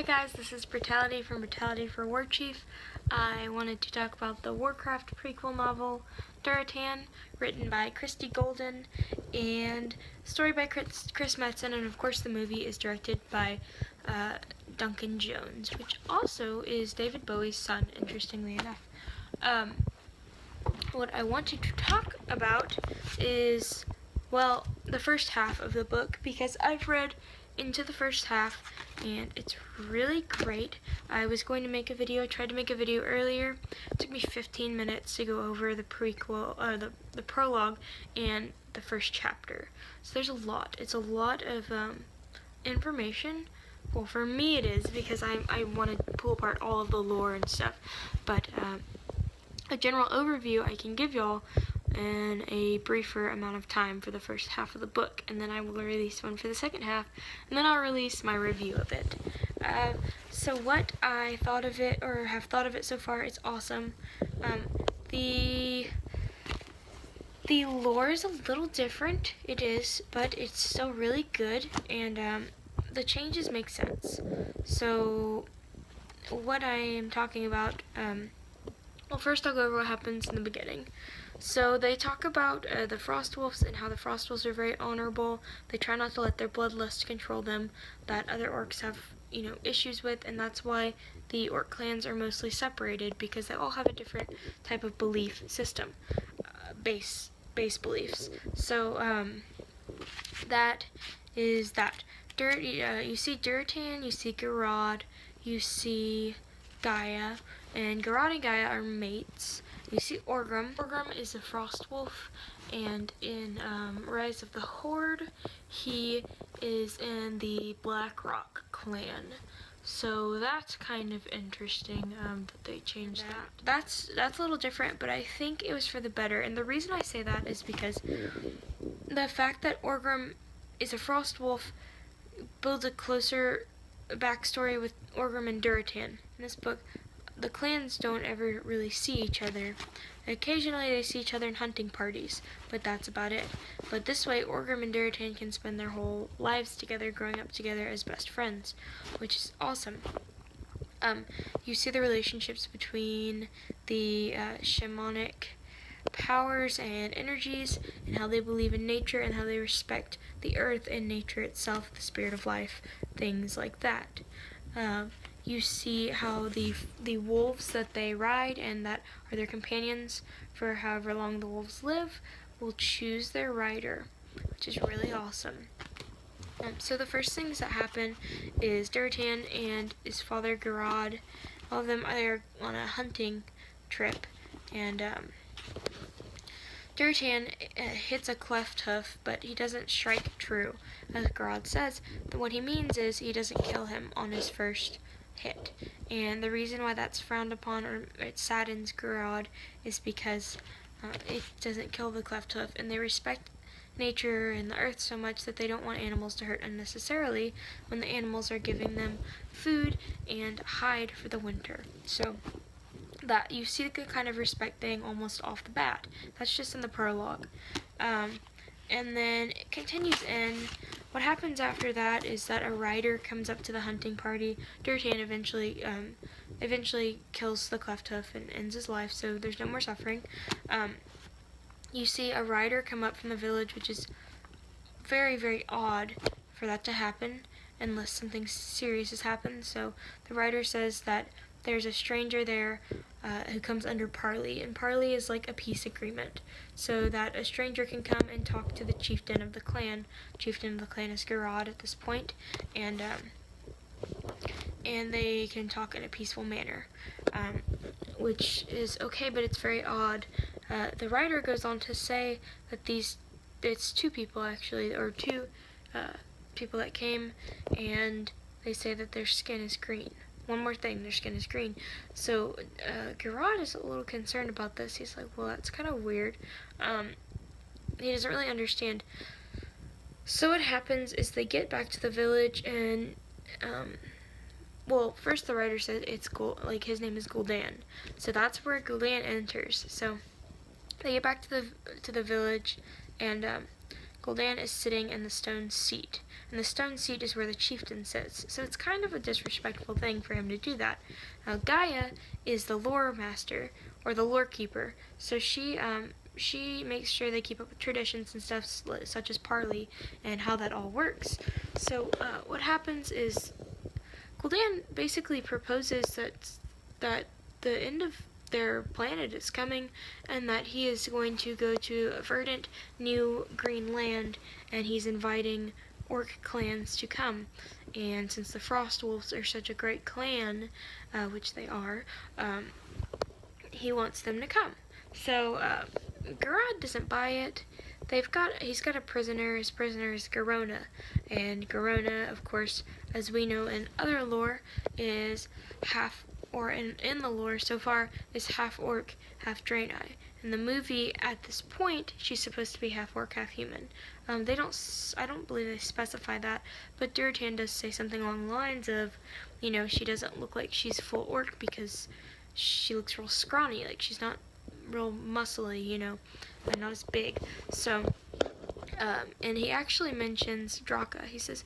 Hi guys, this is Brutality from Brutality for War Chief. I wanted to talk about the Warcraft Prequel Novel Durotan, written by Christie Golden, and story by Chris Metzen, and of course the movie is directed by Duncan Jones, which also is David Bowie's son, interestingly enough. What I wanted to talk about is, well, the first half of the book, because I've read into the first half and it's really great. I was going to make a video, tried to make a video earlier. It took me 15 minutes to go over the prequel, the prologue and the first chapter. So there's a lot. It's a lot of information. Well, for me it is, because I want to pull apart all of the lore and stuff. But a general overview I can give y'all in a briefer amount of time for the first half of the book, and then I will release one for the second half, and then I'll release my review of it. So what I thought of it, or have thought of it so far, it's awesome. The lore is a little different, it is, but it's still really good, and the changes make sense. So what I am talking about, well, first I'll go over what happens in the beginning. So they talk about the Frost Wolves and how the Frost Wolves are very honorable. They try not to let their bloodlust control them, that other orcs have, issues with, and that's why the orc clans are mostly separated, because they all have a different type of belief system, base beliefs. So that is that. You see Durotan, you see Gul'dan, you see Gaia, and Gul'dan and Gaia are mates. You see Orgrim. Orgrim is a frost wolf, and in Rise of the Horde, he is in the Blackrock clan. So that's kind of interesting that they changed that. That's a little different, but I think it was for the better. And the reason I say that is because the fact that Orgrim is a frost wolf builds a closer backstory with Orgrim and Durotan. In this book, the clans don't ever really see each other. Occasionally they see each other in hunting parties, but that's about it. But this way, Orgrim and Durotan can spend their whole lives together, growing up together as best friends, which is awesome. You see the relationships between the shamanic powers and energies, and how they believe in nature, and how they respect the earth and nature itself, the spirit of life, things like that. You see how the wolves that they ride and that are their companions for however long the wolves live will choose their rider, which is really awesome. So the first things that happen is Durotan and his father Gul'dan, all of them are on a hunting trip, and Durotan hits a cleft hoof, but he doesn't strike true. As Gul'dan says, what he means is he doesn't kill him on his first hit. And the reason why that's frowned upon, or it saddens Gul'dan, is because it doesn't kill the cleft hoof, and they respect nature and the earth so much that they don't want animals to hurt unnecessarily when the animals are giving them food and hide for the winter. So that you see the kind of respect thing almost off the bat. That's just in the prologue. And then it continues in. What happens after that is that a rider comes up to the hunting party. Durotan eventually kills the cleft hoof and ends his life, so there's no more suffering. You see a rider come up from the village, which is very, very odd for that to happen unless something serious has happened. So the rider says that there's a stranger there who comes under parley, and parley is like a peace agreement, so that a stranger can come and talk to the chieftain of the clan. Chieftain of the clan is Gul'dan at this point, and they can talk in a peaceful manner, which is okay, but it's very odd. The writer goes on to say that it's two people actually, or two people that came, and they say that their skin is green. One more thing, their skin is green. So Gul'dan is a little concerned about this. He's like, well, that's kind of weird. He doesn't really understand. So what happens is they get back to the village, and well, first the writer says it's his name is Gul'dan. So that's where Gul'dan enters. So they get back to the village, and Gul'dan is sitting in the stone seat, and the stone seat is where the chieftain sits, so it's kind of a disrespectful thing for him to do that. Now, Gaia is the lore master, or the lore keeper, so she makes sure they keep up with traditions and stuff such as parley and how that all works. So what happens is Gul'dan basically proposes that the end of their planet is coming, and that he is going to go to a verdant new green land, and he's inviting orc clans to come. And since the Frost Wolves are such a great clan, which they are, he wants them to come. So Gul'dan doesn't buy it. He's got a prisoner. His prisoner is Garona, and Garona, of course, as we know in other lore, is half, or in the lore so far, is half orc, half Draenei. In the movie, at this point, she's supposed to be half orc, half human. I don't believe they specify that, but Durotan does say something along the lines of, she doesn't look like she's full orc because she looks real scrawny, like she's not real muscly, and not as big. So, and he actually mentions Draka. He says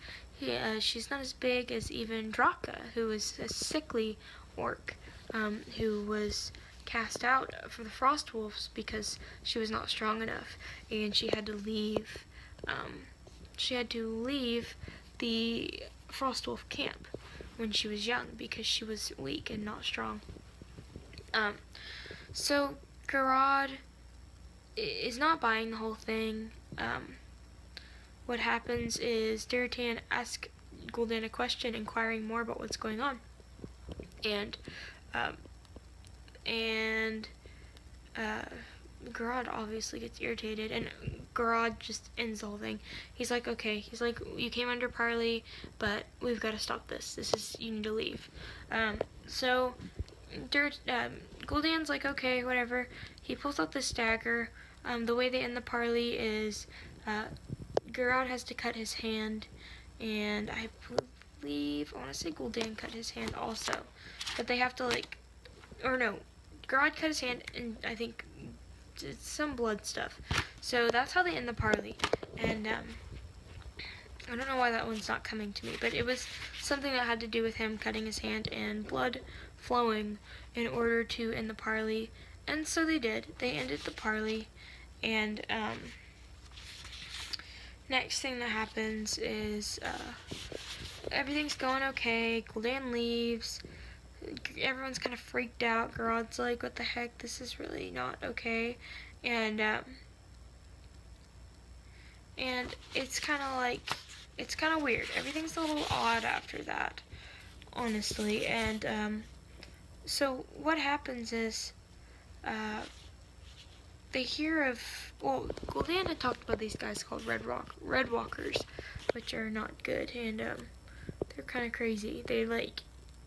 she's not as big as even Draka, who is a sickly orc, who was cast out for the Frost Wolves because she was not strong enough, and she had to leave. She had to leave the Frost Wolf camp when she was young because she was weak and not strong. So Garad is not buying the whole thing. What happens is Durotan asks Gul'dan a question, inquiring more about what's going on, and Garad obviously gets irritated, and Garad just ends the whole thing. He's like, okay, you came under parley, but we've got to stop this. You need to leave. So Gul'dan's like, okay, whatever. He pulls out this dagger. The way they end the parley is Garad has to cut his hand, and I want to say Gul'dan cut his hand also, but they have to Garad cut his hand, and I think it's some blood stuff. So that's how they end the parley, and I don't know why that one's not coming to me, but it was something that had to do with him cutting his hand and blood flowing in order to end the parley, and so they did. They ended the parley, and next thing that happens is everything's going okay. Gul'dan leaves. Everyone's kind of freaked out. Garad's like, what the heck, this is really not okay. And it's kind of weird. Everything's a little odd after that, honestly. And so what happens is they hear of, Gul'dan had talked about these guys called Red Walkers, which are not good, and they're kind of crazy. They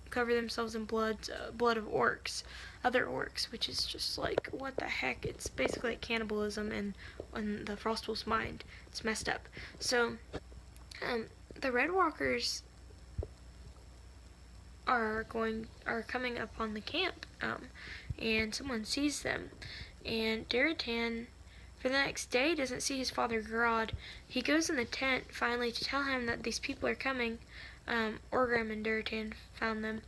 cover themselves in blood of other orcs, which is just like, what the heck? It's basically like cannibalism in the Frostwolf's mind. It's messed up. So the Red Walkers are coming up on the camp, and someone sees them, and Durotan for the next day doesn't see his father Garad. He goes in the tent finally to tell him that these people are coming. Orgrim and Durotan found them,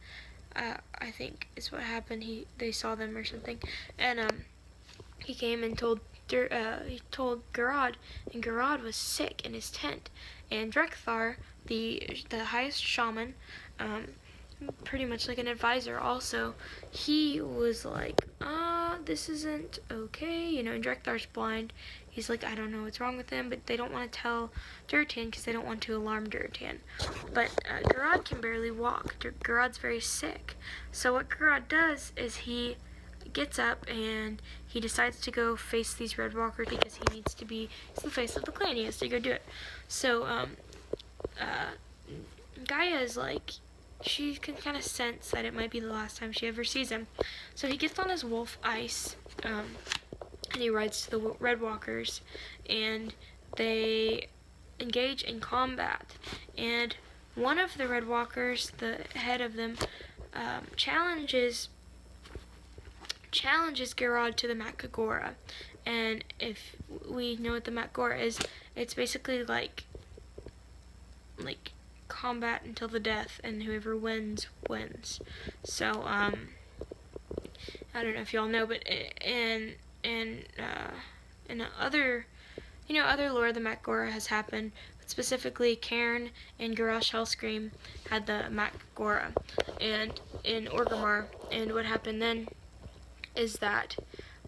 I think is what happened. They saw them or something, and he came and told Garad, and Garad was sick in his tent. And Drek'Thar, the highest shaman, pretty much like an advisor also, he was like, this isn't okay, and Drek'Thar's blind. He's like, I don't know what's wrong with him, but they don't want to tell Durotan because they don't want to alarm Durotan. But Garad can barely walk. Garad's very sick. So what Garad does is he gets up and he decides to go face these Red Walkers because he's the face of the clan. He has to go do it. So Gaia is like, she can kind of sense that it might be the last time she ever sees him. So he gets on his wolf ice, and he rides to the Red Walkers, and they engage in combat. And one of the Red Walkers, the head of them, challenges challenges Gul'dan to the Mak'gora. And if we know what the Mak'gora is, it's basically like combat until the death, and whoever wins wins. So I don't know if y'all know, but in other other lore, the Mak'gora has happened. But specifically, Cairn and Garrosh Hellscream had the Mak'gora, and in Orgrimmar. And what happened then is that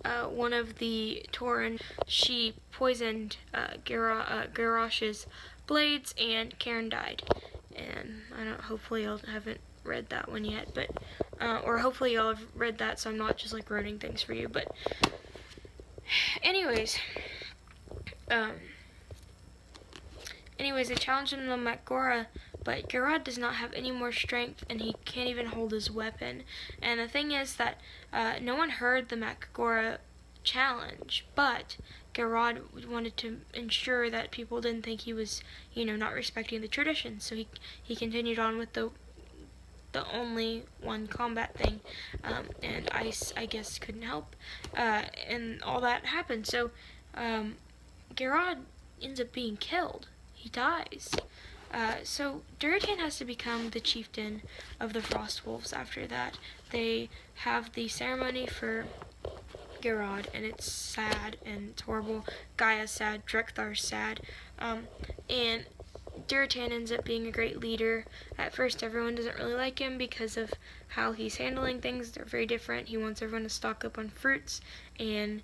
one of the Tauren, she poisoned Garrosh's blades, and Cairn died. And hopefully y'all haven't read that one yet, but or hopefully y'all have read that, so I'm not just like ruining things for you. But anyways, they challenged him in the Mak'gora, but Gul'dan does not have any more strength, and he can't even hold his weapon. And the thing is that no one heard the Mak'gora challenge, but Gul'dan wanted to ensure that people didn't think he was, not respecting the tradition. So he continued on with the only one combat thing, and Ice, I guess, couldn't help, and all that happened. So Gul'dan ends up being killed. He dies. So Durotan has to become the chieftain of the Frost Wolves after that. They have the ceremony for Gul'dan, and it's sad and it's horrible. Gaia's sad, Drek'Thar's sad, and Durotan ends up being a great leader. At first, everyone doesn't really like him because of how he's handling things. They're very different. He wants everyone to stock up on fruits and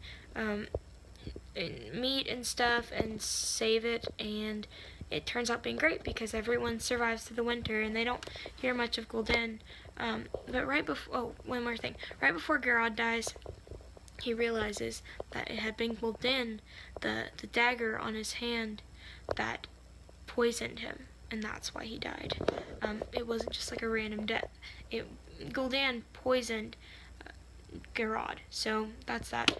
meat and stuff and save it, and it turns out being great because everyone survives through the winter, and they don't hear much of Gul'dan. But one more thing. Right before Gul'dan dies, he realizes that it had been Gul'dan, the dagger on his hand, that poisoned him, and that's why he died. It wasn't just like a random death. Gul'dan poisoned Gul'dan, so that's that.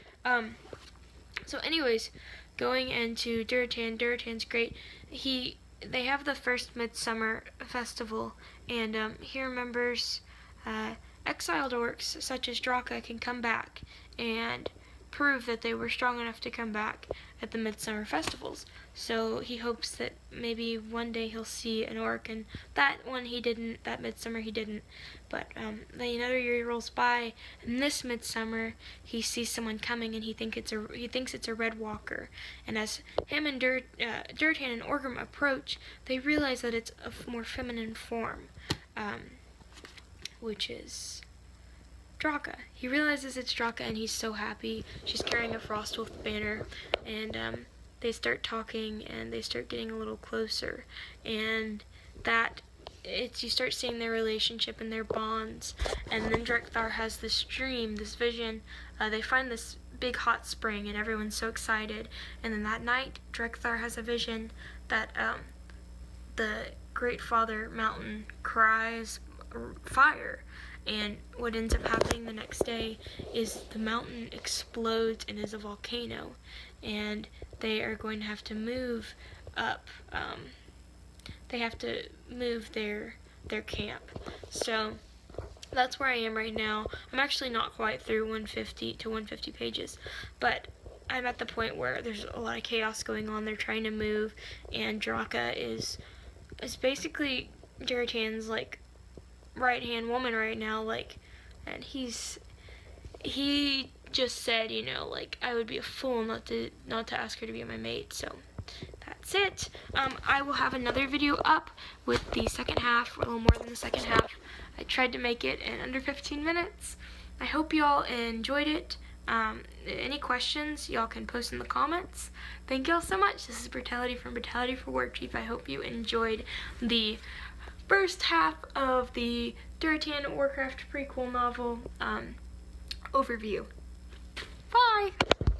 So anyways, going into Durotan's great. They have the first Midsummer Festival, and he remembers exiled orcs such as Drek'Thar can come back and prove that they were strong enough to come back at the Midsummer Festivals. So he hopes that maybe one day he'll see an orc, and that Midsummer he didn't. But then another year rolls by, and this Midsummer he sees someone coming, and he thinks it's a Red Walker. And as him and Durotan and Orgrim approach, they realize that it's a more feminine form, which is Drek'Thar. He realizes it's Drek'Thar, and he's so happy. She's carrying a Frostwolf banner, and they start talking, and they start getting a little closer, and you start seeing their relationship and their bonds. And then Drek'Thar has this dream, this vision. They find this big hot spring, and everyone's so excited. And then that night, Drek'Thar has a vision that the Great Father Mountain cries fire. And what ends up happening the next day is the mountain explodes and is a volcano, and they are going to have to move up. They have to move their camp. So that's where I am right now. I'm actually not quite through 150 pages, but I'm at the point where there's a lot of chaos going on. They're trying to move, and Drek'Thar is basically Durotan's like right-hand woman right now, and he just said, I would be a fool not to ask her to be my mate. So that's it. I will have another video up with the second half, or a little more than the second half. I tried to make it in under 15 minutes. I hope y'all enjoyed it. Any questions, y'all can post in the comments. Thank y'all so much. This is Brutality from Brutality for Warcraft. I hope you enjoyed the first half of the Durotan Warcraft Prequel Novel overview. Bye!